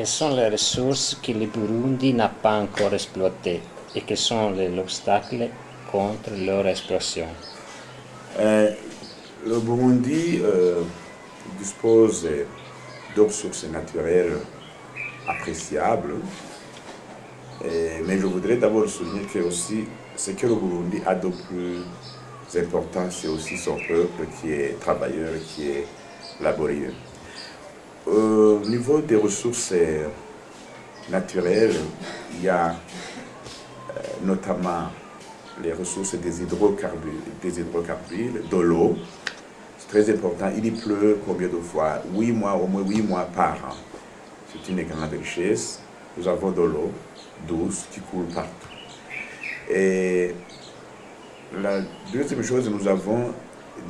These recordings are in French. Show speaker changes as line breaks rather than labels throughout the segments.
Quelles sont les ressources que le Burundi n'a pas encore exploitées et quels sont les obstacles contre leur exploitation?
Euh, le Burundi dispose de ressources naturelles appréciables, mais je voudrais d'abord souligner que aussi ce que le Burundi a de plus important, c'est aussi son peuple qui est travailleur, qui est laborieux. Au niveau des ressources naturelles, il y a notamment les ressources des hydrocarbures, de l'eau. C'est très important. Il y pleut combien de fois? 8 mois, au moins 8 mois par an. C'est une grande richesse. Nous avons de l'eau douce qui coule partout. Et la deuxième chose, nous avons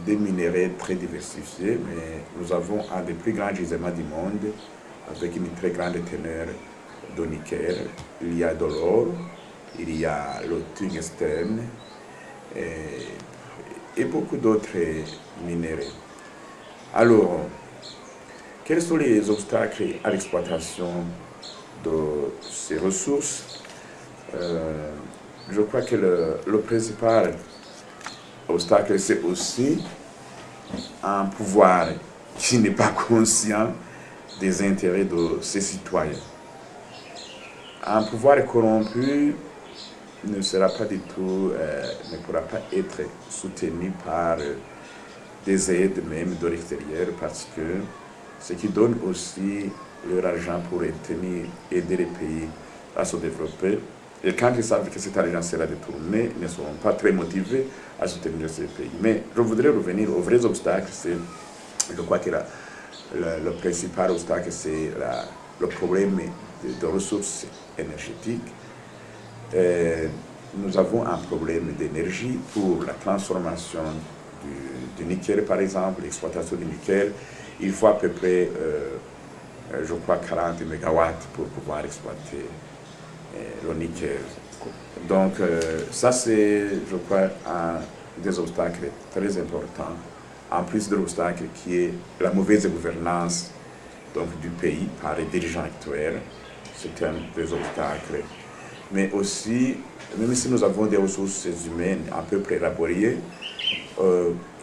des minéraux très diversifiés, mais nous avons un des plus grands gisements du monde avec une très grande teneur de nickel. Il y a de l'or, il y a le tungstène et beaucoup d'autres minéraux. Alors, quels sont les obstacles à l'exploitation de ces ressources? Je crois que le principal obstacle, c'est aussi un pouvoir qui n'est pas conscient des intérêts de ses citoyens. Un pouvoir corrompu ne sera pas du tout, ne pourra pas être soutenu par des aides même de l'extérieur, parce que ce qui donne aussi leur argent pour aider les pays à se développer. Et quand ils savent que cet argent sera détourné, ils ne seront pas très motivés à soutenir ces pays. Mais je voudrais revenir aux vrais obstacles. Je crois que le principal obstacle, c'est le problème de ressources énergétiques. Nous avons un problème d'énergie pour la transformation du nickel, par exemple, l'exploitation du nickel. Il faut à peu près, je crois, 40 mégawatts pour pouvoir exploiter le nickel. Donc, ça, c'est, je crois, un des obstacles très importants, en plus de l'obstacle qui est la mauvaise gouvernance donc, du pays par les dirigeants actuels. C'est un des obstacles. Mais aussi, même si nous avons des ressources humaines à peu près laboriées,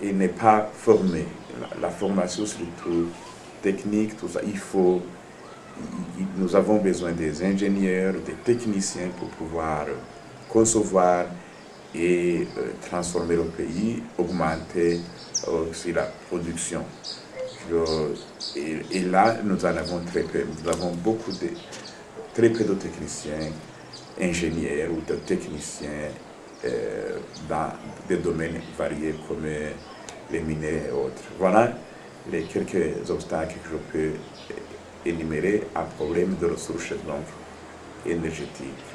il n'est pas formé. La formation, surtout technique, tout ça, nous avons besoin des ingénieurs, des techniciens pour pouvoir concevoir et transformer le pays, augmenter aussi la production. Et là, nous en avons très peu. Nous avons très peu de techniciens, ingénieurs ou de techniciens dans des domaines variés comme les minés et autres. Voilà les quelques obstacles que je peux énumérer à problème de ressources donc, énergétiques.